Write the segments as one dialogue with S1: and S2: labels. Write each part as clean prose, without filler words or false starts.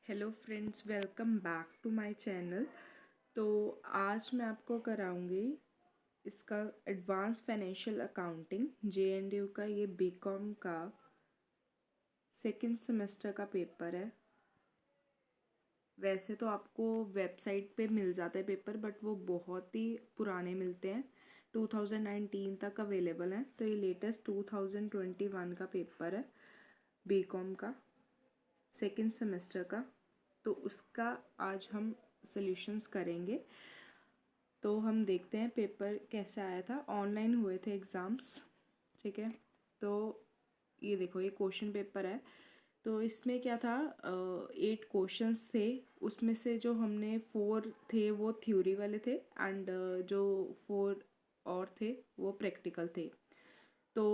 S1: Hello friends, welcome back to my channel. तो आज मैं आपको कराऊंगी इसका एडवांस फाइनेंशियल अकाउंटिंग JNDU का। ये बीकॉम का सेकंड सेमेस्टर का पेपर है। वैसे तो आपको वेबसाइट पे मिल जाता है पेपर, बट वो बहुत ही पुराने मिलते हैं। 2019 तक अवेलेबल हैं, तो ये लेटेस्ट 2021 का पेपर है बीकॉम का सेकंड सेमेस्टर का। तो उसका आज हम सॉल्यूशंस करेंगे। तो हम देखते हैं पेपर कैसे आया था। ऑनलाइन हुए थे एग्ज़ाम्स, ठीक है। तो ये देखो, ये क्वेश्चन पेपर है। तो इसमें क्या था, 8 क्वेश्चंस थे। उसमें से जो हमने 4 थे वो थ्योरी वाले थे, एंड जो 4 और थे वो प्रैक्टिकल थे। तो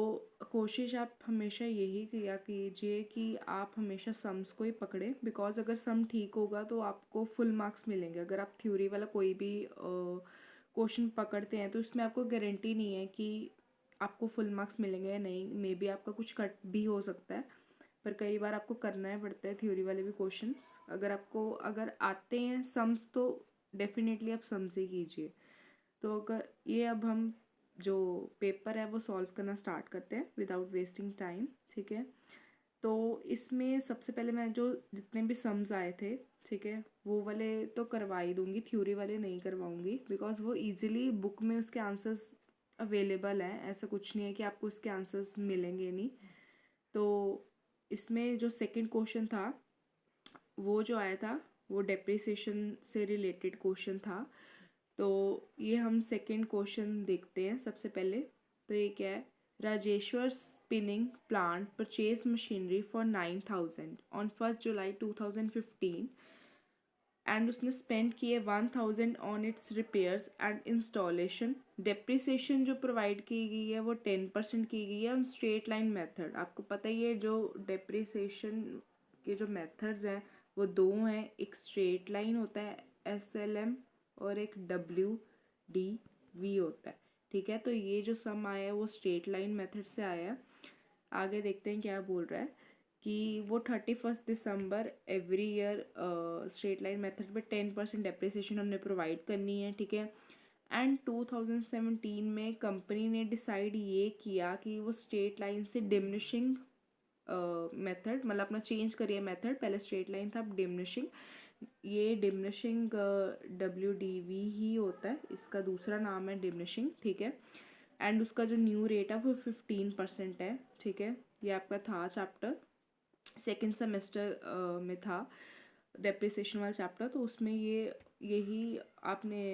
S1: कोशिश आप हमेशा यही किया कीजिए कि आप हमेशा सम्स को ही पकड़े, बिकॉज अगर सम ठीक होगा तो आपको फुल मार्क्स मिलेंगे। अगर आप थ्योरी वाला कोई भी क्वेश्चन पकड़ते हैं तो उसमें आपको गारंटी नहीं है कि आपको फुल मार्क्स मिलेंगे या नहीं। मे बी आपका कुछ कट भी हो सकता है, पर कई बार आपको करना ही पड़ता है थ्योरी वाले भी क्वेश्चंस। अगर आते हैं सम्स तो डेफिनेटली आप सम्स ही कीजिए। तो अगर ये अब हम जो पेपर है वो सॉल्व करना स्टार्ट करते हैं विदाउट वेस्टिंग टाइम, ठीक है। तो इसमें सबसे पहले मैं जो जितने भी सम्स आए थे, ठीक है, वो वाले तो करवा ही दूंगी, थ्योरी वाले नहीं करवाऊंगी, बिकॉज वो इजीली बुक में उसके आंसर्स अवेलेबल हैं। ऐसा कुछ नहीं है कि आपको उसके आंसर्स मिलेंगे नहीं। तो इसमें जो सेकंड क्वेश्चन था वो जो आया था वो डेप्रिसिएशन से रिलेटेड क्वेश्चन था। तो ये हम सेकंड क्वेश्चन देखते हैं सबसे पहले। तो ये क्या है, Rajeshwar spinning plant purchase machinery for 9,000 on 1 July 2015 and उसने स्पेंड किए 1,000 on it's repairs and installation. Depreciation जो प्रोवाइड की गई है वो 10% की गई है ऑन स्ट्रेट लाइन मेथड। आपको पता ही है जो डेप्रिसिएशन के जो मेथड्स हैं वो दो हैं, एक स्ट्रेट लाइन होता है SLM और एक WDV होता है, ठीक है। तो ये जो सम आया है वो स्ट्रेट लाइन मेथड से आया है। आगे देखते हैं क्या बोल रहा है कि वो 31 December every year straight line method में 10% डेप्रिसिएशन हमने प्रोवाइड करनी है, ठीक है। एंड 2017 में कंपनी ने डिसाइड ये किया कि वो स्ट्रेट लाइन से डिमिनिशिंग मेथड, मतलब अपना चेंज करिए मेथड। पहले स्ट्रेट लाइन था, अब डिमिनिशिंग। ये डिमिनिशिंग WDV ही होता है, इसका दूसरा नाम है डिमिनिशिंग, ठीक है। एंड उसका जो न्यू रेट है वो 15% है, ठीक है। ये आपका था चैप्टर सेकेंड सेमेस्टर में था, डेप्रिसिएशन वाला चैप्टर। तो उसमें यही आपने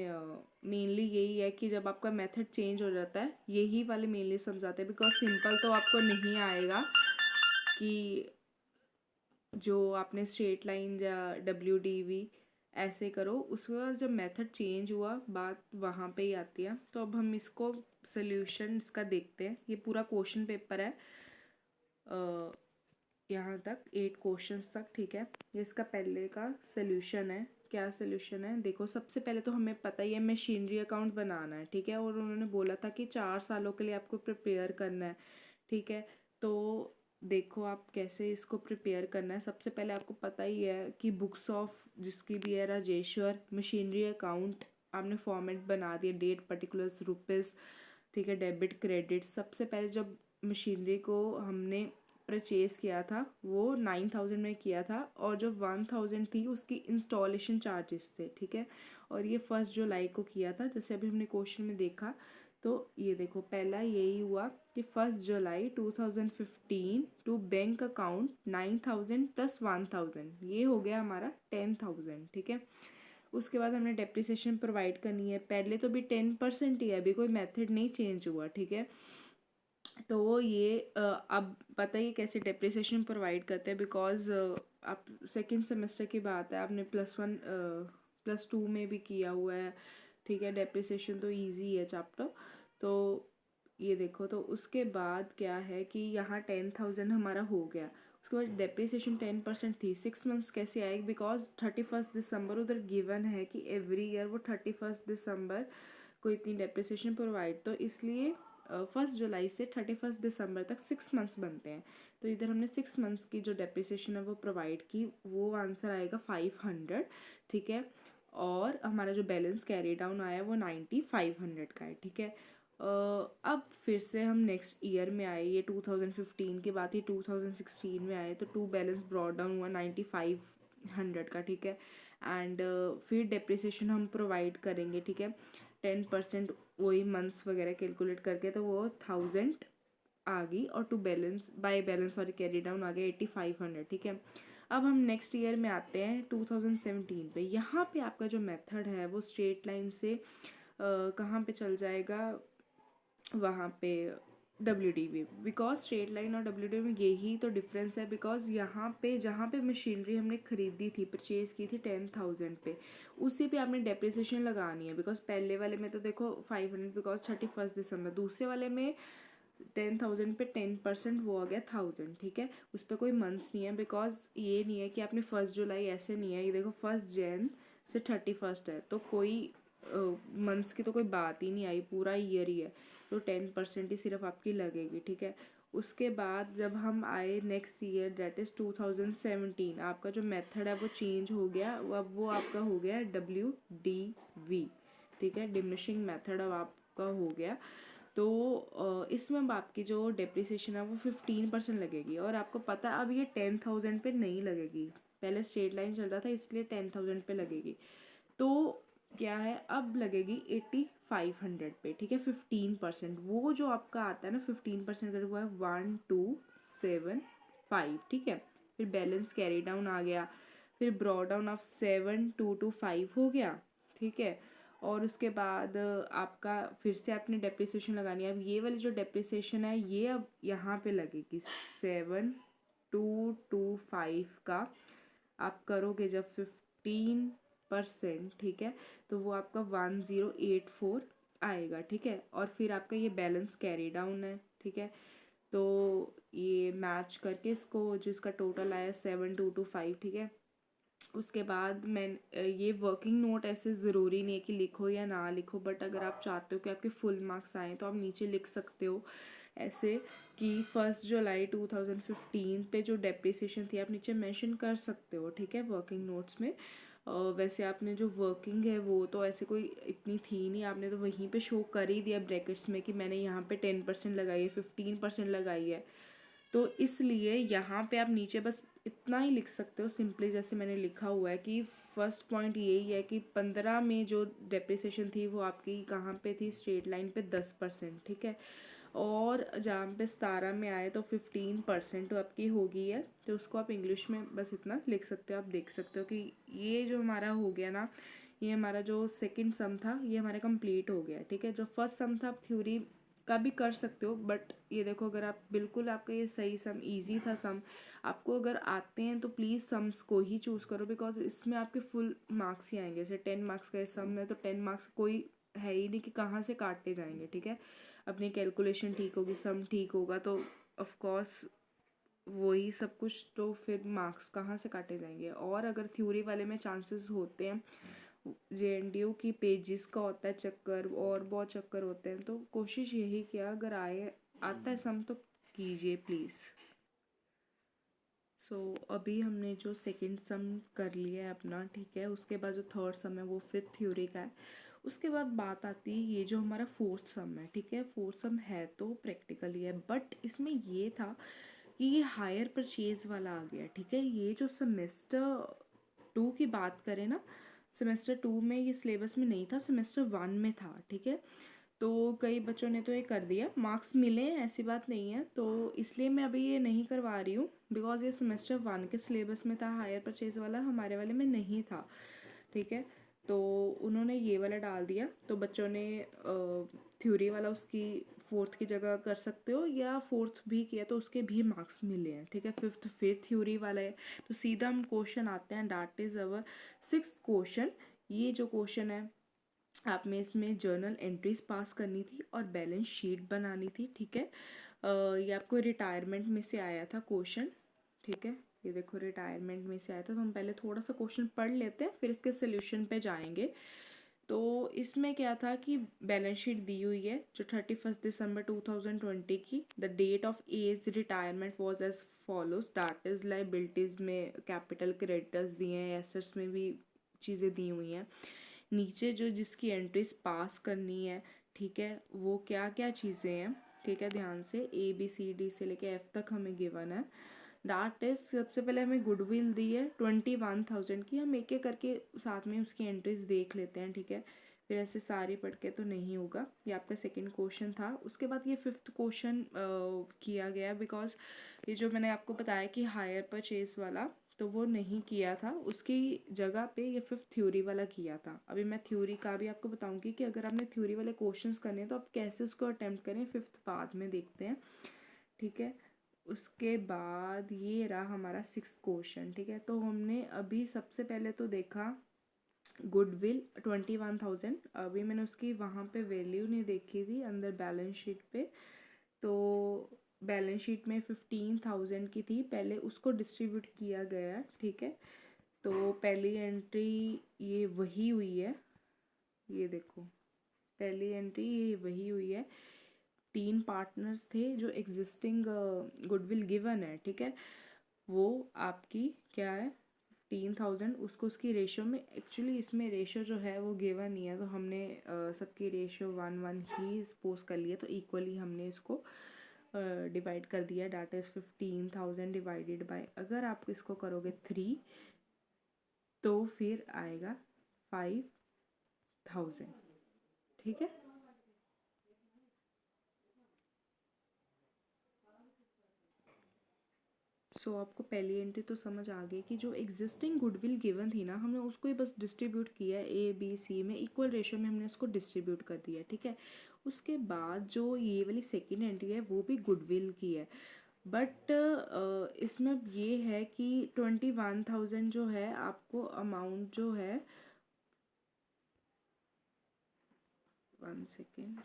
S1: मेनली यही है कि जब आपका मेथड चेंज हो जाता है, यही वाले मेनली समझाते हैं। बिकॉज सिंपल तो आपको नहीं आएगा कि जो आपने स्ट्रेट लाइन या WDV ऐसे करो। उसके बाद जब मेथड चेंज हुआ बात वहाँ पे ही आती है। तो अब हम इसको सोल्यूशन इसका देखते हैं। ये पूरा क्वेश्चन पेपर है यहाँ तक 8 क्वेश्चंस तक, ठीक है। ये इसका पहले का सोल्यूशन है। क्या सोल्यूशन है देखो, सबसे पहले तो हमें पता ही है मशीनरी अकाउंट बनाना है, ठीक है। और उन्होंने बोला था कि 4 सालों के लिए आपको प्रिपेयर करना है, ठीक है। तो देखो आप कैसे इसको प्रिपेयर करना है। सबसे पहले आपको पता ही है कि बुक्स ऑफ जिसकी भी है राजेश्वर मशीनरी अकाउंट आपने फॉर्मेट बना दिया, डेट पर्टिकुलर्स रुपीज़, ठीक है, डेबिट क्रेडिट। सबसे पहले जब मशीनरी को हमने परचेज़ किया था वो 9,000 में किया था, और जो 1,000 थी उसकी इंस्टॉलेशन चार्जेस थे, ठीक है। और ये 1 जुलाई को किया था, जैसे अभी हमने क्वेश्चन में देखा। तो ये देखो पहला यही हुआ कि 1 जुलाई 2015 टू बैंक अकाउंट 9,000 प्लस 1,000, ये हो गया हमारा 10,000, ठीक है। उसके बाद हमने डेप्रिसिएशन प्रोवाइड करनी है। पहले तो भी 10% ही है, अभी कोई मेथड नहीं चेंज हुआ, ठीक है। तो ये अब पता ही कैसे डेप्रिसिएशन प्रोवाइड करते हैं, बिकॉज आप सेकेंड सेमेस्टर की बात है, आपने +1 +2 में भी किया हुआ है, ठीक है। डेप्रिसिएशन तो इजी है चैप्टर। तो ये देखो, तो उसके बाद क्या है कि यहाँ 10,000 हमारा हो गया। उसके बाद डेप्रिसिएशन 10% थी, 6 मंथ्स कैसे आएगी, बिकॉज 31 दिसंबर उधर गिवन है कि एवरी ईयर वो 31 दिसंबर को इतनी डेप्रिसिएशन प्रोवाइड, तो इसलिए 1 जुलाई से 31 दिसंबर तक 6 मंथ्स बनते हैं। तो इधर हमने 6 मंथ्स की जो डेप्रिसिएशन है वो प्रोवाइड की, वो आंसर आएगा 500, ठीक है। और हमारा जो बैलेंस कैरी डाउन आया वो 9500 का है, ठीक है। अब फिर से हम नेक्स्ट ईयर में आए, ये 2015 के बाद ही 2016 में आए, तो टू बैलेंस ब्रॉड डाउन हुआ 9500 का, ठीक है। एंड फिर डेप्रिसिएशन हम प्रोवाइड करेंगे, ठीक है, 10% वही मंथ्स वगैरह कैलकुलेट करके, तो वो 1000 आ गई। और to balance by balance sorry carry down आ गया 8500, ठीक है। अब हम नेक्स्ट ईयर में आते हैं 2017 पे। यहाँ पे आपका जो मेथड है वो स्ट्रेट लाइन से कहाँ पे चल जाएगा, वहाँ पे WDV, बिकॉज स्ट्रेट लाइन और WDV में यही तो डिफरेंस है। बिकॉज यहाँ पे जहाँ पे मशीनरी हमने खरीदी थी, परचेज़ की थी 10,000 पे, उसी पे आपने डेप्रिसिएशन लगानी है। बिकॉज पहले वाले में तो देखो 500 बिकॉज 31 दिसंबर, दूसरे वाले में 10,000 पे 10% वो आ गया 1000, ठीक है। उस पर कोई मंथ्स नहीं है, बिकॉज ये नहीं है कि आपने 1 जुलाई, ऐसे नहीं है। ये देखो 1 जैन से 31 है, तो कोई मंथ्स की तो कोई बात ही नहीं आई, पूरा ईयर ही है। तो 10% ही सिर्फ आपकी लगेगी, ठीक है। उसके बाद जब हम आए नेक्स्ट ईयर, डेट इज़ 2017, आपका जो मेथड है वो चेंज हो गया। अब वो आपका हो गया WDV, ठीक है, डिमिनिशिंग मेथड अब आपका हो गया। तो इसमें अब आपकी जो डेप्रिसिएशन है वो 15% लगेगी। और आपको पता है अब ये 10,000 पे नहीं लगेगी, पहले स्ट्रेट लाइन चल रहा था इसलिए 10,000 पे लगेगी। तो क्या है, अब लगेगी 8500 पे, ठीक है, 15%। वो जो आपका आता है ना 15% का, हुआ है 1275, ठीक है। फिर बैलेंस कैरी डाउन आ गया, फिर ब्रॉड डाउन ऑफ 7225 हो गया, ठीक है। और उसके बाद आपका फिर से आपने डेप्रिसिएशन लगानी है। अब ये वाली जो डेप्रिसिएशन है ये अब यहाँ पे लगेगी 7225 का। आप करोगे जब 15%, ठीक है, तो वो आपका 1084 आएगा, ठीक है। और फिर आपका ये बैलेंस कैरी डाउन है, ठीक है। तो ये मैच करके इसको जो इसका टोटल आया 7225, ठीक है। उसके बाद मैं ये वर्किंग नोट ऐसे ज़रूरी नहीं है कि लिखो या ना लिखो, बट अगर आप चाहते हो कि आपके फुल मार्क्स आएँ तो आप नीचे लिख सकते हो ऐसे कि 1 जुलाई 2015 पे जो डेप्रिसिएशन थी आप नीचे मेंशन कर सकते हो, ठीक है, वर्किंग नोट्स में। वैसे आपने जो वर्किंग है वो तो ऐसे कोई इतनी थी नहीं, आपने तो वहीं पे शो कर ही दिया ब्रैकेट्स में कि मैंने यहाँ पे 10% लगाई है, 15% लगाई है। तो इसलिए यहाँ पे आप नीचे बस इतना ही लिख सकते हो सिंपली, जैसे मैंने लिखा हुआ है कि फर्स्ट पॉइंट यही है कि 15 में जो डेप्रिसिएशन थी वो आपकी कहाँ पे थी, स्ट्रेट लाइन पे 10%, ठीक है। और जहाँ पे 17 में आए तो 15% तो आपकी होगी है, तो उसको आप इंग्लिश में बस इतना लिख सकते हो। आप देख सकते हो कि ये जो हमारा हो गया ना, ये हमारा जो सेकंड सम था ये हमारा कंप्लीट हो गया, ठीक है। जो फर्स्ट सम था आप थ्योरी का भी कर सकते हो, बट ये देखो अगर आप बिल्कुल आपका ये सही सम, इजी था सम, आपको अगर आते हैं तो प्लीज़ सम्स को ही चूज़ करो, बिकॉज इसमें आपके फुल मार्क्स ही आएंगे। जैसे 10 मार्क्स का ये सम है तो 10 मार्क्स कोई है ही नहीं कि कहाँ से काटे जाएंगे, ठीक है। अपनी कैलकुलेशन ठीक होगी, सम ठीक होगा, तो ऑफ कोर्स वही सब कुछ, तो फिर मार्क्स कहाँ से काटे जाएंगे। और अगर थ्योरी वाले में चांसेस होते हैं, JNTU की पेजेस का होता है चक्कर, और बहुत चक्कर होते हैं, तो कोशिश यही किया अगर आता है सम तो कीजिए प्लीज़। सो अभी हमने जो सेकंड सम कर लिया है अपना, ठीक है। उसके बाद जो थर्ड सम है वो फिर थ्योरी का है। उसके बाद बात आती है ये जो हमारा फोर्थ सम है, ठीक है। फोर्थ सम है तो प्रैक्टिकली है, बट इसमें ये था कि ये हायर परचेज वाला आ गया, ठीक है। ये जो सेमेस्टर 2 की बात करें ना, सेमेस्टर 2 में ये सिलेबस में नहीं था, सेमेस्टर 1 में था, ठीक है। तो कई बच्चों ने तो ये कर दिया, मार्क्स मिले ऐसी बात नहीं है, तो इसलिए मैं अभी ये नहीं करवा रही हूँ, बिकॉज ये सेमेस्टर 1 के सिलेबस में था, हायर परचेज वाला हमारे वाले में नहीं था, ठीक है। तो उन्होंने ये वाला डाल दिया, तो बच्चों ने थ्योरी वाला उसकी फोर्थ की जगह कर सकते हो, या फोर्थ भी किया तो उसके भी मार्क्स मिले हैं, ठीक है। फिफ्थ फिर थ्योरी वाला है। तो सीधा हम क्वेश्चन आते हैं, that is our 6th question. ये जो क्वेश्चन है आप में इसमें जर्नल एंट्रीज पास करनी थी और बैलेंस शीट बनानी थी, ठीक है। ये आपको रिटायरमेंट में से आया था क्वेश्चन, ठीक है। ये देखो रिटायरमेंट में से आया था, तो हम पहले थोड़ा सा क्वेश्चन पढ़ लेते हैं फिर इसके सोल्यूशन पे जाएंगे। तो इसमें क्या था कि बैलेंस शीट दी हुई है जो 31 दिसंबर 2020 की। The date of as retirement was as follows, that is liabilities में कैपिटल क्रेडिटर्स दिए हैं, एसेट्स में भी चीज़ें दी हुई हैं। नीचे जो जिसकी एंट्रीज पास करनी है, ठीक है, वो क्या क्या चीज़ें हैं, ठीक है, ध्यान से ABCD से लेके F तक हमें गिवन है। डाट इज सबसे पहले हमें गुडविल दी है 21,000 की। हम एक एक करके साथ में उसकी एंट्रीज देख लेते हैं, ठीक है, फिर ऐसे सारी पढ़ के तो नहीं होगा। ये आपका सेकंड क्वेश्चन था। उसके बाद ये फिफ्थ क्वेश्चन किया गया बिकॉज ये जो मैंने आपको बताया कि हायर परचेज वाला, तो वो नहीं किया था, उसकी जगह पे ये फिफ्थ थ्योरी वाला किया था। अभी मैं थ्योरी का भी आपको बताऊंगी कि अगर आपने थ्योरी वाले क्वेश्चंस करने हैं तो आप कैसे उसको अटेम्प्ट करें, फिफ्थ बाद में देखते हैं, ठीक है। उसके बाद ये रहा हमारा सिक्स्थ क्वेश्चन, ठीक है। तो हमने अभी सबसे पहले तो देखा गुडविल 21,000। अभी मैंने उसकी वहाँ पे वैल्यू नहीं देखी थी अंदर बैलेंस शीट पे, तो बैलेंस शीट में 15,000 की थी पहले, उसको डिस्ट्रीब्यूट किया गया, ठीक है। तो पहली एंट्री ये वही हुई है, ये देखो पहली एंट्री ये वही हुई है। 3 पार्टनर्स थे जो एग्जिस्टिंग गुडविल गिवन है, ठीक है, वो आपकी क्या है 15,000, उसको उसकी रेशो में, एक्चुअली इसमें रेशो जो है वो गिवन नहीं है, तो हमने सबकी रेशो 1:1 ही सपोज कर लिया, तो इक्वली हमने इसको डिवाइड कर दिया। डाटा इज 15,000 डिवाइडेड बाय, अगर आप इसको करोगे 3 तो फिर आएगा 5,000, ठीक है। सो आपको पहली एंट्री तो समझ आ गई कि जो एग्जिस्टिंग गुडविल गिवन थी ना, हमने उसको ही बस डिस्ट्रीब्यूट किया है ABC में, इक्वल रेशो में हमने उसको डिस्ट्रीब्यूट कर दिया, ठीक है। उसके बाद जो ये वाली सेकेंड एंट्री है वो भी गुडविल की है, बट इसमें अब ये है कि 21,000 जो है आपको अमाउंट जो है, 1 सेकेंड,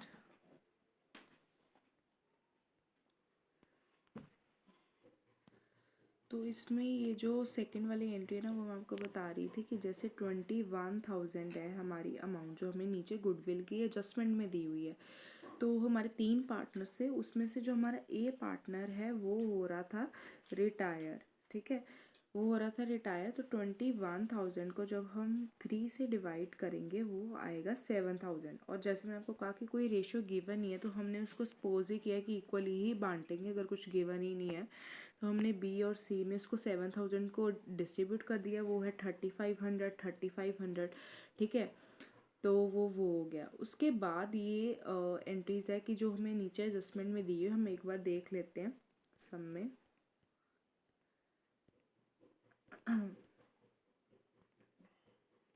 S1: तो इसमें ये जो सेकंड वाली एंट्री है ना, वो मैं आपको बता रही थी कि जैसे 21,000 है हमारी अमाउंट जो हमें नीचे गुडविल की एडजस्टमेंट में दी हुई है, तो हमारे 3 पार्टनर्स थे, उसमें से जो हमारा A पार्टनर है वो हो रहा था रिटायर, ठीक है, वो हो रहा था रिटायर। तो 21,000 को जब हम 3 से डिवाइड करेंगे वो आएगा 7,000, और जैसे मैंने आपको कहा कि कोई रेशो गिवन नहीं है तो हमने उसको सपोज ही किया कि इक्वली ही बांटेंगे, अगर कुछ गिवन ही नहीं है तो हमने B और C में उसको 7,000 को डिस्ट्रीब्यूट कर दिया, वो है 3,500, ठीक है। तो वो हो गया। उसके बाद ये एंट्रीज है कि जो हमें नीचे एडजस्टमेंट में दी है, हम एक बार देख लेते हैं सब में।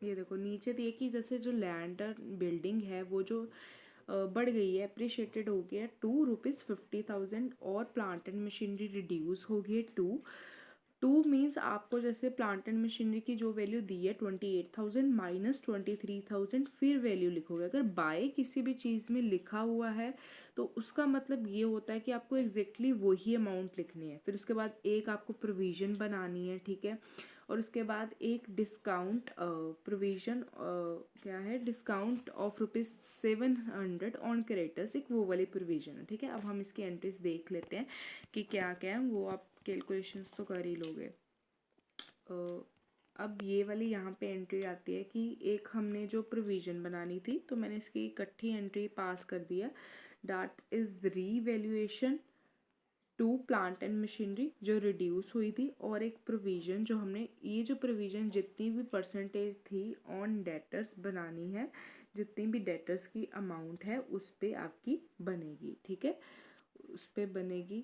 S1: ये देखो नीचे दिए कि जैसे जो लैंड और बिल्डिंग है वो जो बढ़ गई है, अप्रिशिएटेड हो गया 2,50,000, और प्लांट एंड मशीनरी रिड्यूस हो गई है 2 मीन्स आपको जैसे प्लांट एंड मशीनरी की जो वैल्यू दी है 28,000 माइनस 23,000 फिर वैल्यू लिखोगे। अगर बाय किसी भी चीज़ में लिखा हुआ है तो उसका मतलब ये होता है कि आपको एग्जैक्टली वही अमाउंट लिखनी है। फिर उसके बाद एक आपको प्रोविज़न बनानी है, ठीक है, और उसके बाद एक डिस्काउंट प्रोविज़न क्या है, डिस्काउंट ऑफ ₹700 ऑन क्रेडिटर्स, एक वो वाली प्रोविज़न है, ठीक है। अब हम इसकी एंट्रीज देख लेते हैं कि क्या क्या है, वो आप कैलकुलेशंस तो कर ही लोगे। अब ये वाली यहाँ पे एंट्री आती है कि एक हमने जो प्रोविज़न बनानी थी तो मैंने इसकी इकट्ठी एंट्री पास कर दिया। That is revaluation to plant and machinery जो रिड्यूस हुई थी, और एक प्रोविज़न जो हमने, ये जो प्रोविज़न जितनी भी परसेंटेज थी ऑन डेटर्स बनानी है, जितनी भी डेटर्स की अमाउंट है उस पर आपकी बनेगी, ठीक है, उस पर बनेगी।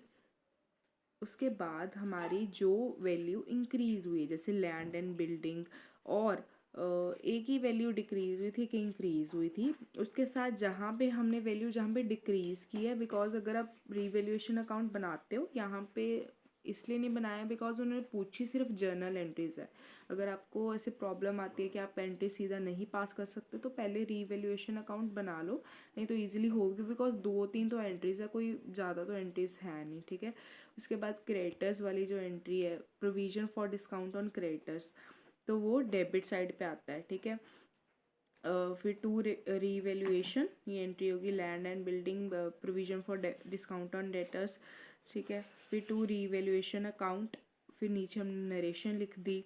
S1: उसके बाद हमारी जो वैल्यू इंक्रीज़ हुई जैसे लैंड एंड बिल्डिंग, और एक ही वैल्यू डिक्रीज़ हुई थी कि इंक्रीज़ हुई थी, उसके साथ जहाँ पे हमने वैल्यू जहाँ पे डिक्रीज़ की है, बिकॉज अगर आप रीवैल्यूएशन अकाउंट बनाते हो यहाँ पे इसलिए नहीं बनाया बिकॉज उन्होंने पूछी सिर्फ जर्नल एंट्रीज़ है। अगर आपको ऐसे प्रॉब्लम आती है कि आप एंट्री सीधा नहीं पास कर सकते तो पहले रीवैल्यूएशन अकाउंट बना लो, नहीं तो ईजिली होगी, बिकॉज 2-3 तो एंट्रीज़ है, कोई ज़्यादा तो एंट्रीज़ है नहीं, ठीक है। उसके बाद क्रेडिटर्स वाली जो एंट्री है, provision for discount on creditors, तो वो डेबिट साइड पे आता है, ठीक है। फिर टू रीवैल्यूएशन, ये एंट्री होगी land and building provision for discount on debtors, ठीक है। फिर टू रीवैल्यूएशन अकाउंट, फिर नीचे हमने नरेशन लिख दी।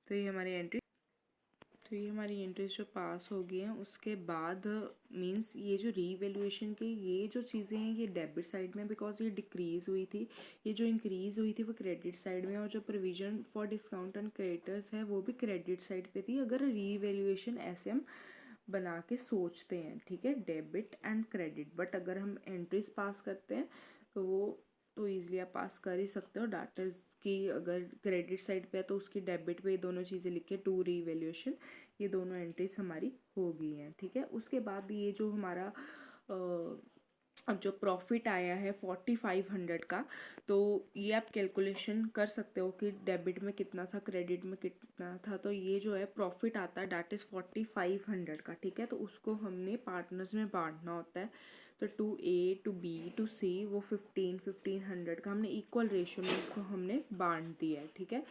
S1: तो ये हमारी एंट्री, तो ये हमारी एंट्रीज जो पास हो गई हैं। उसके बाद मींस ये जो रीवैल्यूएशन की ये जो चीज़ें हैं ये डेबिट साइड में, बिकॉज ये डिक्रीज़ हुई थी। ये जो इंक्रीज़ हुई थी वो क्रेडिट साइड में, और जो provision for discount on creditors है वो भी क्रेडिट साइड पे थी। अगर रीवैल्यूएशन ऐसे हम बना के सोचते हैं, ठीक है, डेबिट एंड क्रेडिट, बट अगर हम एंट्रीज पास करते हैं तो वो तो ईजिली आप पास कर ही सकते हो। डाटा की अगर क्रेडिट साइड पे है तो उसकी डेबिट पे ये दोनों चीज़ें लिख के टू रीवैल्यूएशन, ये दोनों एंट्रीज हमारी हो गई हैं, ठीक है। उसके बाद ये जो हमारा अब जो प्रॉफिट आया है 4500 का, तो ये आप कैलकुलेशन कर सकते हो कि डेबिट में कितना था, क्रेडिट में कितना था। तो ये जो है प्रॉफिट आता है डैट इज़ 4500 का, ठीक है। तो उसको हमने पार्टनर्स में बांटना होता है। तो to A to B to C वो 1500 का हमने इक्वल रेशियो में उसको हमने बांट दिया है, ठीक है।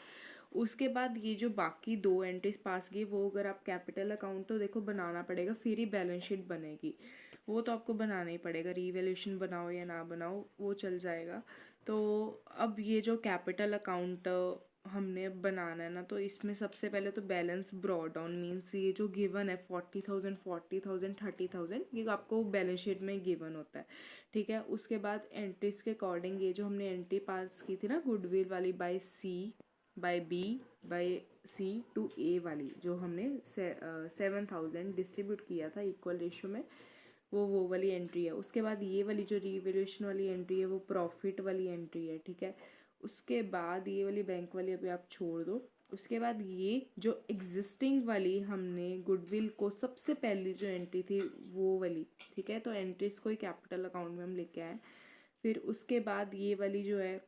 S1: उसके बाद ये जो बाकी दो एंट्रीज पास गई वो अगर आप कैपिटल अकाउंट तो देखो बनाना पड़ेगा, फिर ही बैलेंस शीट बनेगी। वो तो आपको बनाना ही पड़ेगा, रीवैल्यूएशन बनाओ या ना बनाओ वो चल जाएगा। तो अब ये जो कैपिटल अकाउंट हमने बनाना है ना, तो इसमें सबसे पहले तो बैलेंस ब्रॉट डाउन मीन्स ये जो गिवन है 40,000 30,000 ये आपको बैलेंस शीट में गिवन होता है, ठीक है। उसके बाद एंट्रीज के अकॉर्डिंग ये जो हमने एंट्री पास की थी ना गुडविल वाली, by C by B by C to A वाली, जो हमने 7,000 डिस्ट्रीब्यूट किया था इक्वल रेशियो में, वो वाली एंट्री है। उसके बाद ये वाली जो रीवैल्यूएशन वाली एंट्री है वो प्रॉफिट वाली एंट्री है, ठीक है। उसके बाद ये वाली बैंक वाली अभी आप छोड़ दो। उसके बाद ये जो एग्जिस्टिंग वाली हमने गुडविल को सबसे पहली जो एंट्री थी वो वाली, ठीक है। तो एंट्रीज को ही कैपिटल अकाउंट में हम लेके आए। फिर उसके बाद ये वाली जो है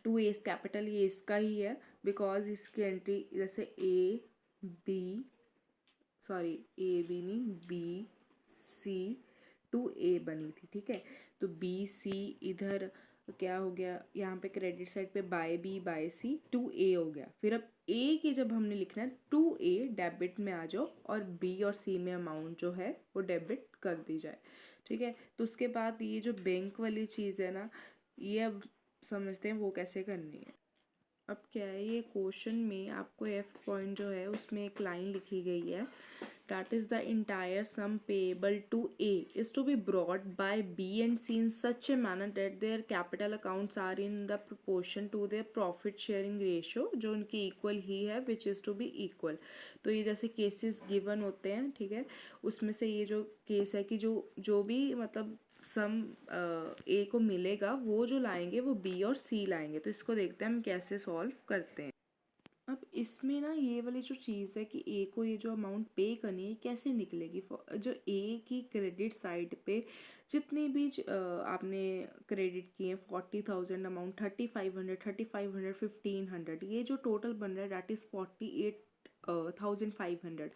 S1: टू एस कैपिटल, ये इसका ही है बिकॉज इसकी एंट्री जैसे ए बी नहीं बी सी टू ए बनी थी, ठीक है। तो बी सी इधर क्या हो गया, यहाँ पे क्रेडिट साइड पे by B by C to A हो गया। फिर अब ए के जब हमने लिखना है टू ए डेबिट में आ जाओ और बी और सी में अमाउंट जो है वो डेबिट कर दी जाए, ठीक है। तो उसके बाद ये जो बैंक वाली चीज़ है ना, ये अब समझते हैं वो कैसे करनी है। अब क्या है, ये क्वेश्चन में आपको एफ पॉइंट जो है उसमें एक लाइन लिखी गई है, that is the entire sum payable to A is to be brought by B and C in such a manner that their capital accounts are in the proportion to their profit sharing ratio, जो उनकी equal ही है, which is to be equal। तो ये जैसे cases given होते हैं, ठीक है, उसमें से ये जो केस है कि जो भी मतलब सम ए को मिलेगा वो जो लाएंगे वो बी और सी लाएंगे। तो इसको देखते हैं हम कैसे सॉल्व करते हैं। अब इसमें ना ये वाली जो चीज़ है कि ए को ये जो अमाउंट पे करनी है कैसे निकलेगी, जो ए की क्रेडिट साइड पे जितने भी आपने क्रेडिट किए 40,000 अमाउंट 3,500 1,500 ये जो टोटल बन रहा है डैट इज़ 48,500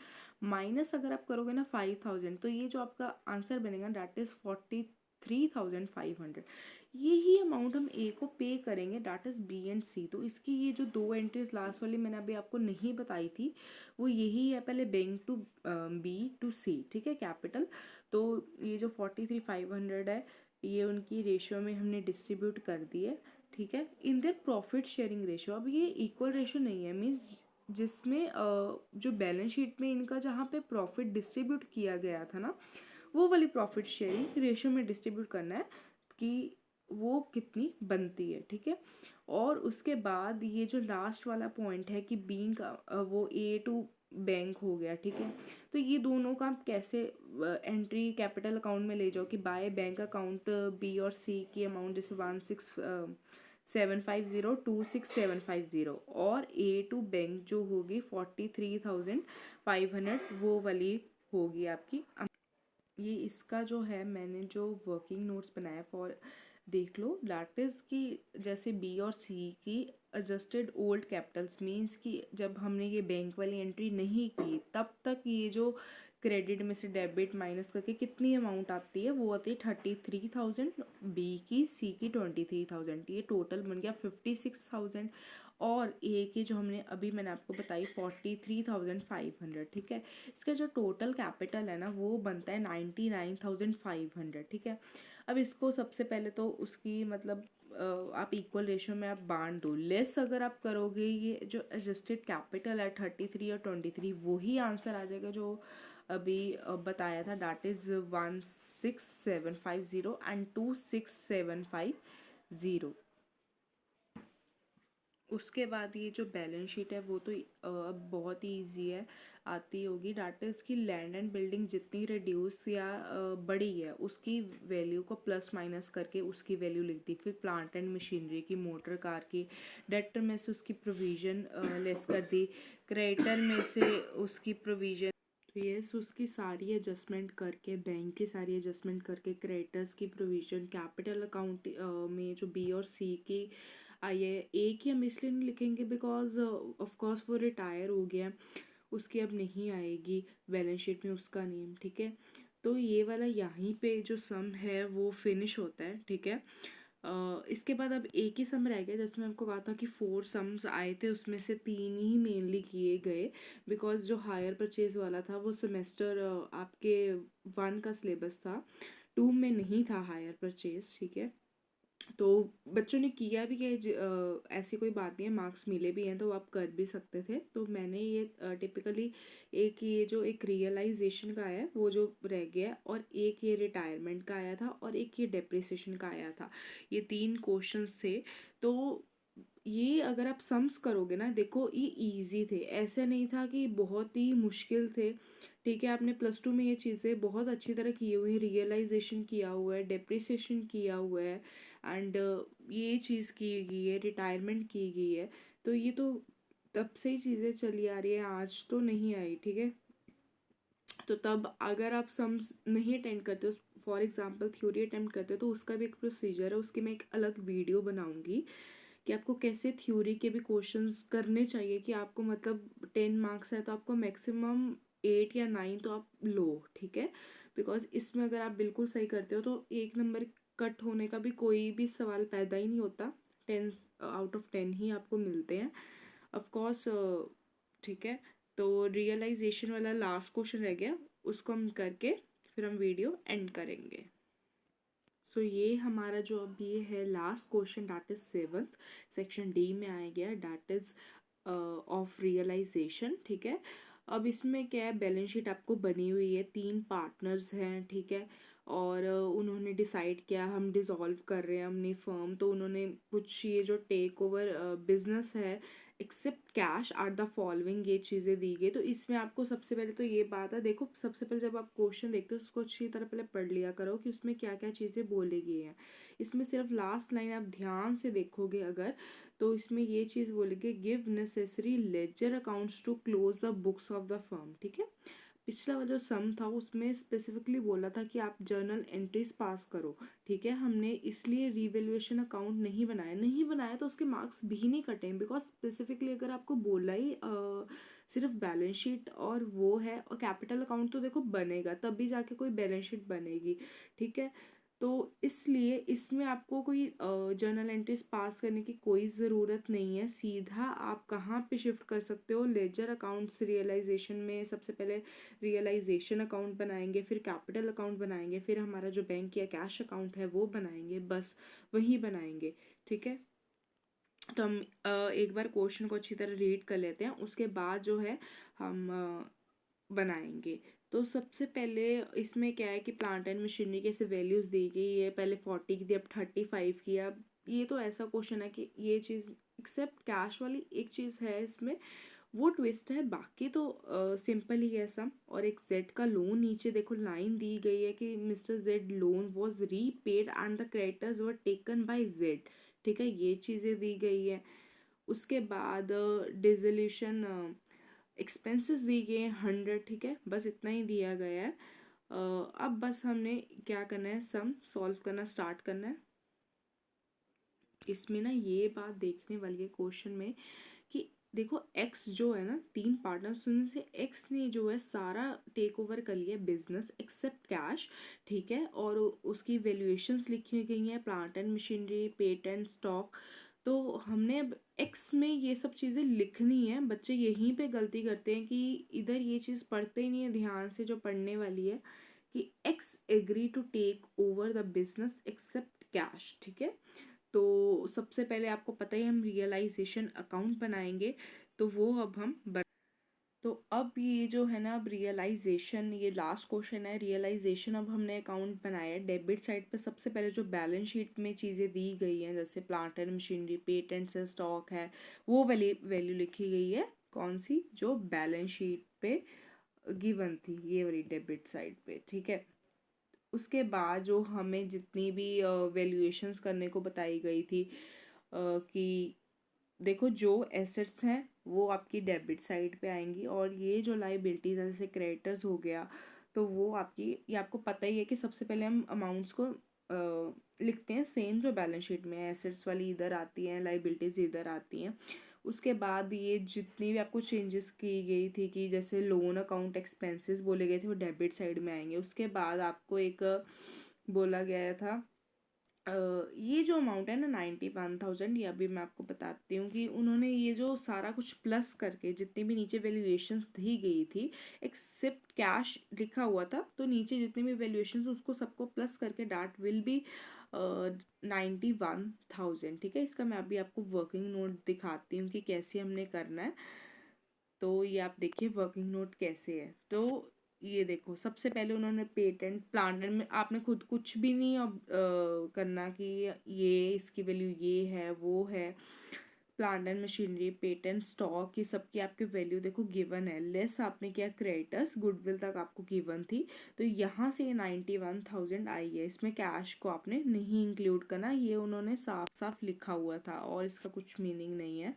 S1: माइनस अगर आप करोगे ना 5,000, तो ये जो आपका आंसर बनेगा डैट इज़ 43,500। यही अमाउंट हम ए को पे करेंगे डैट इज़ बी एंड सी। तो इसकी ये जो दो एंट्रीज लास्ट वाली मैंने अभी आपको नहीं बताई थी वो यही है, पहले बैंक टू बी टू सी, ठीक है, कैपिटल। तो ये जो 43,500 है ये उनकी रेशियो में हमने डिस्ट्रीब्यूट कर दी है, ठीक है, in their profit sharing ratio. अब ये इक्वल रेशियो नहीं है, मीन्स जिसमें जो बैलेंस शीट में इनका जहाँ पे प्रॉफिट डिस्ट्रीब्यूट किया गया था ना, वो वाली प्रॉफिट शेयरिंग रेशियो में डिस्ट्रीब्यूट करना है कि वो कितनी बनती है, ठीक है। और उसके बाद ये जो लास्ट वाला पॉइंट है कि बीइंग वो ए टू बैंक हो गया, ठीक है। तो ये दोनों का आप कैसे एंट्री कैपिटल अकाउंट में ले जाओ कि बाय बैंक अकाउंट बी और सी की अमाउंट जैसे 16,750 26,750 और ए टू बैंक जो होगी 43,500 वो वाली होगी आपकी। ये इसका जो है मैंने जो वर्किंग नोट्स बनाया फॉर देख लो, दैट इज़ कि जैसे बी और सी की एडजस्टेड ओल्ड कैपिटल्स मीन्स कि जब हमने ये बैंक वाली एंट्री नहीं की तब तक ये जो क्रेडिट में से डेबिट माइनस करके कितनी अमाउंट आती है वो आती है 33,000, बी की सी की 23,000, ये टोटल बन गया 56,000। और ए की जो हमने अभी मैंने आपको बताई 43,500, ठीक है। इसका जो टोटल कैपिटल है ना वो बनता है 99,500, ठीक है। अब इसको सबसे पहले तो उसकी मतलब आप इक्वल रेशियो में आप बांट दो। लेस अगर आप करोगे ये जो एडजस्टेड कैपिटल है 33 और 23, वही आंसर आ जाएगा जो अभी बताया था, दैट इज़ 16750 एंड 26,750। उसके बाद ये जो बैलेंस शीट है वो तो अब बहुत ही ईजी है, आती होगी। डाटा इसकी लैंड एंड बिल्डिंग जितनी रिड्यूस या बड़ी है उसकी वैल्यू को प्लस माइनस करके उसकी वैल्यू लिख दी। फिर प्लांट एंड मशीनरी की, मोटर कार की, डेटर में से उसकी प्रोविज़न लेस कर दी, क्रेडिटर में से उसकी प्रोविज़न। तो यस, उसकी सारी एडजस्टमेंट करके, बैंक की सारी एडजस्टमेंट करके, क्रेडिटर्स की प्रोविज़न, कैपिटल अकाउंट में जो बी और सी की आई है। ए की हम इसलिए नहीं लिखेंगे बिकॉज ऑफ कोर्स वो रिटायर हो गया, उसकी अब नहीं आएगी बैलेंस शीट में उसका नेम, ठीक है। तो ये वाला यहीं पे जो सम है वो फिनिश होता है, ठीक है। इसके बाद अब एक ही सम रह गया। जैसे मैं आपको कहा था कि 4 सम्स आए थे, उसमें से 3 ही मेनली किए गए बिकॉज जो हायर परचेज वाला था वो सेमेस्टर आपके 1 का सिलेबस था, 2 में नहीं था हायर परचेज, ठीक है। तो बच्चों ने किया भी है, ऐसी कोई बात नहीं है, मार्क्स मिले भी हैं तो आप कर भी सकते थे। तो मैंने ये टिपिकली एक ये जो एक रियलाइजेशन का आया वो जो रह गया, और एक ये रिटायरमेंट का आया था, और एक ये डेप्रिसिएशन का आया था। ये 3 क्वेश्चंस थे। तो ये अगर आप सम्स करोगे ना, देखो ये इजी थे, ऐसा नहीं था कि बहुत ही मुश्किल थे, ठीक है। आपने +2 में ये चीज़ें बहुत अच्छी तरह की हुई, रियलाइजेशन किया हुआ है, डेप्रिसिएशन किया हुआ है, एंड ये चीज़ की गई है, रिटायरमेंट की गई है। तो ये तो तब से ही चीज़ें चली आ रही है, आज तो नहीं आई, ठीक है। तो तब अगर आप सम्स नहीं अटेंड करते हो, फॉर एग्जांपल थ्योरी अटेम्प्ट करते हो, तो उसका भी एक प्रोसीजर है, उसकी मैं एक अलग वीडियो बनाऊंगी कि आपको कैसे थ्योरी के भी क्वेश्चंस करने चाहिए, कि आपको मतलब 10 मार्क्स है तो आपको मैक्सिमम 8 या 9 तो आप लो, ठीक है। बिकॉज इसमें अगर आप बिल्कुल सही करते हो तो 1 नंबर कट होने का भी कोई भी सवाल पैदा ही नहीं होता, 10 आउट ऑफ 10 ही आपको मिलते हैं, ऑफकोर्स, ठीक है। तो रियलाइजेशन वाला लास्ट क्वेश्चन रह गया, उसको हम करके फिर हम वीडियो एंड करेंगे। सो ये हमारा जो अब ये है last question, that is 7th section D में आ गया, डैट इज ऑफ रियलाइजेशन, ठीक है। अब इसमें क्या है, बैलेंस शीट आपको बनी हुई है, 3 पार्टनर्स हैं, ठीक है। और उन्होंने डिसाइड किया हम डिसॉल्व कर रहे हैं अपनी फर्म, तो उन्होंने कुछ ये जो टेक ओवर बिजनेस है except cash are the following, ये चीज़ें दी गई। तो इसमें आपको सबसे पहले तो ये बात है, देखो सबसे पहले जब आप क्वेश्चन देखते हो उसको अच्छी तरह पहले पढ़ लिया करो कि उसमें क्या क्या चीज़ें बोली गई हैं। इसमें सिर्फ लास्ट लाइन आप ध्यान से देखोगे अगर, तो इसमें ये चीज़ बोलेगी, give necessary ledger accounts to close the books of the firm, ठीक है। पिछला जो सम था उसमें स्पेसिफिकली बोला था कि आप जर्नल एंट्रीज पास करो, ठीक है। हमने इसलिए रिवैल्यूएशन अकाउंट नहीं बनाया तो उसके मार्क्स भी नहीं कटे, बिकॉज स्पेसिफिकली अगर आपको बोला ही सिर्फ बैलेंस शीट और वो है, और कैपिटल अकाउंट तो देखो बनेगा तब भी जाके कोई बैलेंस शीट बनेगी, ठीक है। तो इसलिए इसमें आपको कोई जर्नल एंट्रीज पास करने की कोई ज़रूरत नहीं है, सीधा आप कहाँ पे शिफ्ट कर सकते हो, लेजर अकाउंट्स रियलाइजेशन में। सबसे पहले रियलाइजेशन अकाउंट बनाएंगे, फिर कैपिटल अकाउंट बनाएंगे, फिर हमारा जो बैंक या कैश अकाउंट है वो बनाएंगे, बस वही बनाएंगे, ठीक है। तो हम एक बार क्वेश्चन को अच्छी तरह रीड कर लेते हैं, उसके बाद जो है हम बनाएंगे। तो सबसे पहले इसमें क्या है कि प्लांट एंड मशीनरी के ऐसे वैल्यूज़ दी गई है, पहले 40 की थी अब 35 की। अब ये तो ऐसा क्वेश्चन है कि ये चीज़ एक्सेप्ट कैश वाली एक चीज़ है इसमें, वो ट्विस्ट है, बाकी तो सिंपल ही है सम। और एक जेड का लोन, नीचे देखो लाइन दी गई है कि mister Z loan was repaid and the creditors were taken by Z, ठीक है, ये चीज़ें दी गई है। उसके बाद डिसोल्यूशन एक्सपेंसेस दी गए हैं 100, ठीक है, बस इतना ही दिया गया है। अब बस हमने क्या करना है, सम सॉल्व करना स्टार्ट करना है। इसमें ना ये बात देखने वाली है क्वेश्चन में कि देखो एक्स जो है ना, 3 पार्टनर्स उनमें से एक्स ने जो है सारा टेक ओवर कर लिया बिजनेस एक्सेप्ट कैश, ठीक है। और उसकी वैल्यूएशंस लिखी गई हैं, plant and machinery, patent, stock, तो हमने अब एक्स में ये सब चीज़ें लिखनी है। बच्चे यहीं पे गलती करते हैं कि इधर ये चीज़ पढ़ते ही नहीं है ध्यान से जो पढ़ने वाली है, कि X agree to take over the business except cash. ठीक है, तो सबसे पहले आपको पता ही हम रियलाइजेशन अकाउंट बनाएंगे, तो वो अब हम तो अब ये जो है ना, अब रियलाइजेशन, ये लास्ट क्वेश्चन है। रियलाइजेशन अब हमने अकाउंट बनाया है। डेबिट साइड पे सबसे पहले जो बैलेंस शीट में चीज़ें दी गई हैं, जैसे प्लांट एंड मशीनरी, पेटेंट्स है, स्टॉक है, वो वाली वैल्यू लिखी गई है। कौन सी? जो बैलेंस शीट पे गिवन थी, ये वाली डेबिट साइड पे। ठीक है, उसके बाद जो हमें जितनी भी वैल्यूएशंस करने को बताई गई थी, कि देखो जो एसेट्स हैं वो आपकी डेबिट साइड पे आएंगी, और ये जो लाइबिलिटीज है जैसे क्रेडिटर्स हो गया, तो वो आपकी, ये आपको पता ही है कि सबसे पहले हम अमाउंट्स को लिखते हैं सेम जो बैलेंस शीट में है। एसेट्स वाली इधर आती हैं, लाइबिलिटीज इधर आती हैं। उसके बाद ये जितनी भी आपको चेंजेस की गई थी, कि जैसे लोन अकाउंट एक्सपेंसेस बोले गए थे, वो डेबिट साइड में आएंगे। उसके बाद आपको एक बोला गया था, ये जो अमाउंट है ना 91,000, ये अभी मैं आपको बताती हूँ कि उन्होंने ये जो सारा कुछ प्लस करके जितनी भी नीचे वैल्यूएशंस दी गई थी, एक्सेप्ट कैश लिखा हुआ था, तो नीचे जितनी भी वैल्यूएशंस उसको सबको प्लस करके डाट विल बी 91,000। ठीक है, इसका मैं अभी आपको वर्किंग नोट दिखाती हूँ कि कैसे हमने करना है। तो ये आप देखिए वर्किंग नोट कैसे है। तो ये देखो, सबसे पहले उन्होंने पेटेंट, प्लांट में आपने खुद कुछ भी नहीं अब करना कि ये इसकी वैल्यू ये है वो है। Plant and machinery, patent, stock, ये सब की आपकी वैल्यू देखो गिवन है। लेस आपने किया क्रेडिटर्स, गुडविल तक आपको गिवन थी, तो यहाँ से 91,000 आई है। इसमें कैश को आपने नहीं इंक्लूड करना, ये उन्होंने साफ साफ लिखा हुआ था, और इसका कुछ मीनिंग नहीं है।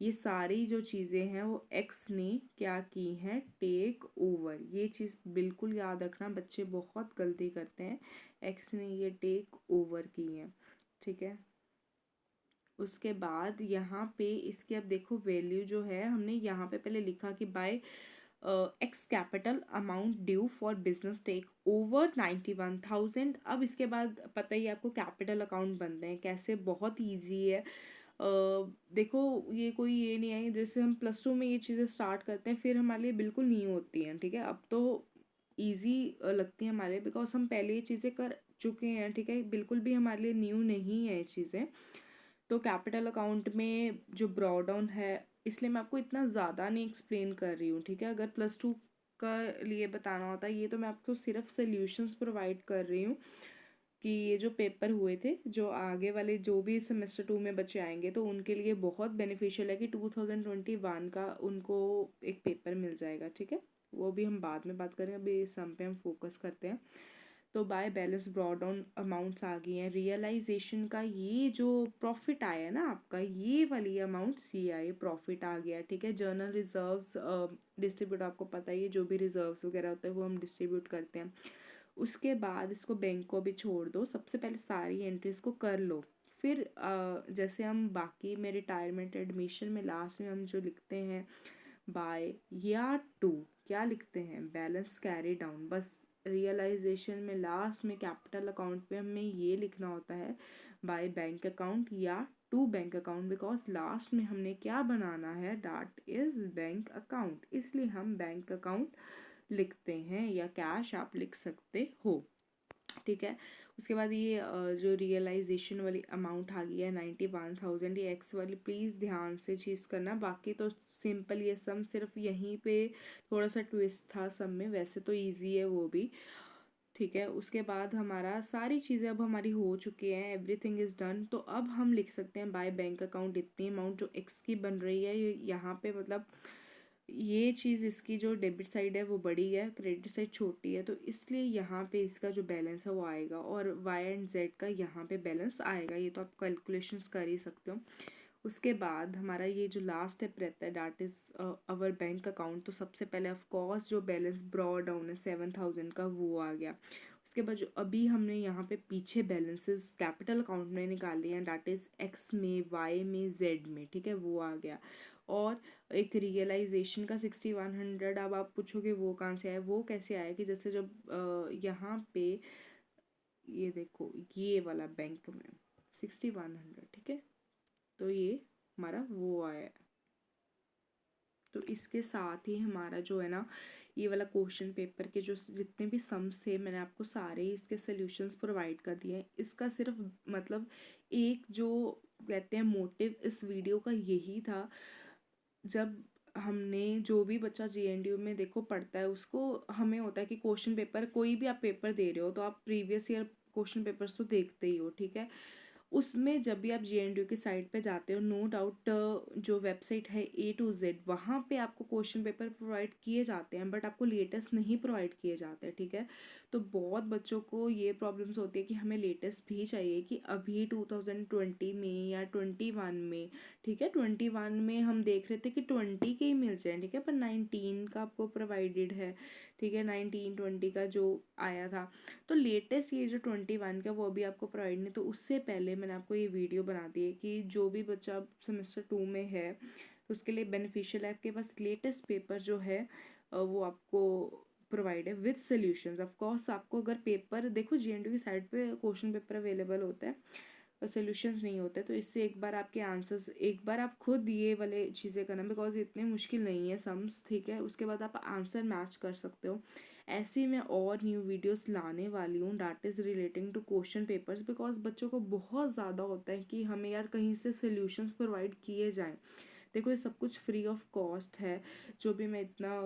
S1: ये सारी जो चीज़ें हैं वो एक्स ने क्या की हैं, टेक ओवर। ये चीज़ बिल्कुल याद रखना, बच्चे बहुत गलती करते हैं। एक्स ने ये टेक ओवर की हैं। ठीक है, उसके बाद यहाँ पे इसकी अब देखो वैल्यू जो है, हमने यहाँ पे पहले लिखा कि by X capital amount due for business take over 91,000। अब इसके बाद पता ही है आपको कैपिटल अकाउंट बनते हैं कैसे, बहुत ईजी है। देखो, ये कोई ये नहीं है जैसे हम +2 में ये चीज़ें स्टार्ट करते हैं फिर हमारे लिए बिल्कुल न्यू होती हैं। ठीक है, अब तो ईजी लगती है हमारे, बिकॉज हम पहले ये चीज़ें कर चुके हैं। ठीक है, बिल्कुल भी हमारे लिए न्यू नहीं है ये चीज़ें। तो कैपिटल अकाउंट में जो ब्रॉडाउन है, इसलिए मैं आपको इतना ज़्यादा नहीं एक्सप्लेन कर रही हूँ। ठीक है, अगर +2 का लिए बताना होता है, ये तो मैं आपको सिर्फ सोल्यूशंस प्रोवाइड कर रही हूँ कि ये जो पेपर हुए थे, जो आगे वाले जो भी सेमेस्टर 2 में बच्चे आएंगे, तो उनके लिए बहुत बेनिफिशियल है कि 2021 का उनको एक पेपर मिल जाएगा। ठीक है, वो भी हम बाद में बात करेंगे, अभी सम पे हम फोकस करते हैं। तो by balance brought down amounts आ गई हैं। रियलाइजेशन का ये जो प्रॉफिट आया है ना आपका, ये वाली अमाउंट्स ये आए, प्रॉफिट आ गया। ठीक है, जर्नल रिजर्व्स डिस्ट्रीब्यूट, आपको पता ही है जो भी रिजर्व्स वगैरह होते हैं वो हम डिस्ट्रीब्यूट करते हैं। उसके बाद इसको बैंक को भी छोड़ दो, सबसे पहले सारी एंट्रीज को कर लो। फिर जैसे हम बाकी में रिटायरमेंट, एडमिशन में लास्ट में हम जो लिखते हैं बाय या टू, क्या लिखते हैं, बैलेंस कैरी डाउन। बस रियलाइजेशन में लास्ट में कैपिटल अकाउंट पे हमें ये लिखना होता है बाय बैंक अकाउंट या to bank account, because last में हमने क्या बनाना है, दैट इज बैंक अकाउंट, इसलिए हम बैंक अकाउंट लिखते हैं, या कैश आप लिख सकते हो। ठीक है, उसके बाद ये जो रियलाइजेशन वाली अमाउंट आ गई है 91,000, ये एक्स वाली प्लीज़ ध्यान से चीज़ करना। बाकी तो सिंपल ये सम, सिर्फ यहीं पे थोड़ा सा ट्विस्ट था सम में, वैसे तो इजी है वो भी। ठीक है, उसके बाद हमारा सारी चीज़ें अब हमारी हो चुकी हैं, एवरीथिंग इज़ डन। तो अब हम लिख सकते हैं बाय बैंक अकाउंट इतनी अमाउंट जो एक्स की बन रही है, ये यहाँ पे मतलब ये चीज़, इसकी जो डेबिट साइड है वो बड़ी है, क्रेडिट साइड छोटी है, तो इसलिए यहाँ पे इसका जो बैलेंस है वो आएगा, और वाई एंड जेड का यहाँ पे बैलेंस आएगा। ये तो आप कैलकुलेशंस कर ही सकते हो। उसके बाद हमारा ये जो लास्ट स्टेप रहता है, that is our bank account. तो सबसे पहले ऑफ कोर्स जो बैलेंस ब्रॉड डाउन है 7,000 का, वो आ गया। उसके बाद जो अभी हमने यहाँ पे पीछे बैलेंसेस कैपिटल अकाउंट में निकाले हैं, डैट इज़ एक्स में, वाई में, जेड में। ठीक है, वो आ गया। और एक रियलाइजेशन का 6,100, अब आप पूछोगे वो कहाँ से आया, वो कैसे आया कि जैसे जब यहाँ पे ये देखो, ये वाला बैंक में 6,100। ठीक है, तो ये हमारा वो आया है। तो इसके साथ ही हमारा जो है ना ये वाला क्वेश्चन पेपर के जो जितने भी सम्स थे मैंने आपको सारे ही इसके सॉल्यूशंस प्रोवाइड कर दिए हैं। इसका सिर्फ मतलब एक जो कहते हैं मोटिव इस वीडियो का यही था, जब हमने जो भी बच्चा JNDU में देखो पढ़ता है उसको हमें होता है कि क्वेश्चन पेपर कोई भी आप पेपर दे रहे हो तो आप प्रीवियस ईयर क्वेश्चन पेपर्स तो देखते ही हो, ठीक है। उसमें जब भी आप JNDU की साइट पे जाते हो, नो डाउट जो वेबसाइट है A to Z वहाँ पे आपको क्वेश्चन पेपर प्रोवाइड किए जाते हैं, बट आपको लेटेस्ट नहीं प्रोवाइड किए जाते हैं, ठीक है। तो बहुत बच्चों को ये प्रॉब्लम्स होती है कि हमें लेटेस्ट भी चाहिए कि अभी 2020 में या 21 में, ठीक है। 21 में हम देख रहे थे कि 20 के ही मिल जाए, ठीक है, पर 19 का आपको प्रोवाइडेड है, ठीक है। 19-20 का जो आया था, तो लेटेस्ट ये जो 21 का वो अभी आपको प्रोवाइड नहीं। तो उससे पहले मैंने आपको ये वीडियो बना दी है कि जो भी बच्चा सेमेस्टर 2 में है तो उसके लिए बेनिफिशियल है, आपके पास लेटेस्ट पेपर जो है वो आपको प्रोवाइड है विद सोल्यूशंस। ऑफ कोर्स आपको अगर पेपर देखो JNDU की साइट पे क्वेश्चन पेपर अवेलेबल होता है और सोल्यूशंस नहीं होते, तो इससे एक बार आपके आंसर्स एक बार आप खुद ये वाले चीज़ें करना, बिकॉज इतने मुश्किल नहीं है सम्स, ठीक है। उसके बाद आप आंसर मैच कर सकते हो। ऐसे ही मैं और न्यू वीडियोस लाने वाली हूँ that is relating to question papers, because बच्चों को बहुत ज़्यादा होता है कि हमें यार कहीं से सोल्यूशंस प्रोवाइड किए जाएँ। देखो ये सब कुछ फ्री ऑफ कॉस्ट है, जो भी मैं इतना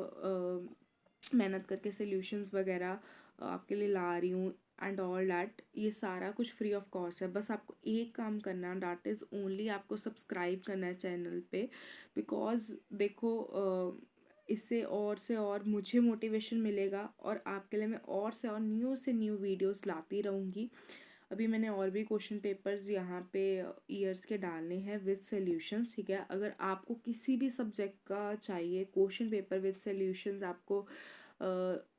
S1: मेहनत करके सोल्यूशंस वगैरह आपके लिए ला रही हूँ एंड ऑल डैट, ये सारा कुछ फ्री ऑफ कॉस्ट है। बस आपको एक काम करना, डैट इज़ ओनली आपको सब्सक्राइब करना है चैनल पे, बिकॉज देखो इससे और से और मुझे मोटिवेशन मिलेगा और आपके लिए मैं और से और न्यू से न्यू वीडियोस लाती रहूँगी। अभी मैंने और भी क्वेश्चन पेपर्स यहाँ पे ईयर्स के डालने हैं विद सॉल्यूशंस, ठीक है। अगर आपको किसी भी सब्जेक्ट का चाहिए क्वेश्चन पेपर विद सॉल्यूशंस, आपको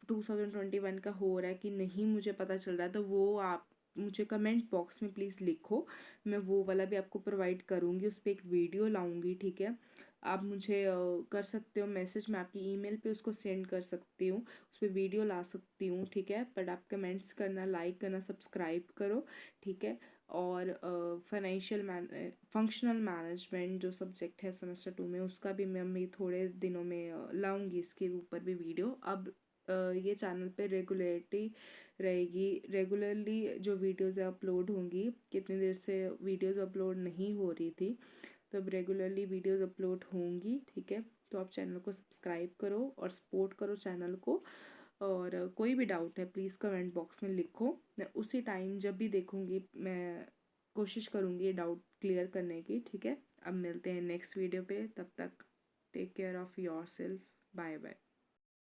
S1: 2021 का हो रहा है कि नहीं मुझे पता चल रहा है, तो वो आप मुझे कमेंट बॉक्स में प्लीज़ लिखो, मैं वो वाला भी आपको प्रोवाइड करूँगी, उस पर एक वीडियो लाऊंगी, ठीक है। आप मुझे कर सकते हो मैसेज, मैं आपकी ईमेल पे उसको सेंड कर सकती हूँ, उस पर वीडियो ला सकती हूँ, ठीक है। बट आप कमेंट्स करना, लाइक करना, सब्सक्राइब करो, ठीक है। और फंक्शनल मैनेजमेंट जो सब्जेक्ट है सेमेस्टर 2 में, उसका भी मैं अभी थोड़े दिनों में लाऊंगी इसके ऊपर भी वीडियो। अब ये चैनल पे रेगुलरिटी रहेगी, रेगुलरली जो वीडियोज़ अपलोड होंगी, कितनी देर से वीडियोज़ अपलोड नहीं हो रही थी, तो अब रेगुलरली वीडियोज़ अपलोड होंगी, ठीक है। तो आप चैनल को सब्सक्राइब करो और सपोर्ट करो चैनल को। और कोई भी डाउट है प्लीज़ कमेंट बॉक्स में लिखो, मैं उसी टाइम जब भी देखूँगी मैं कोशिश करूँगी ये डाउट क्लियर करने की, ठीक है। अब मिलते हैं नेक्स्ट वीडियो पे, तब तक take care of yourself, bye bye.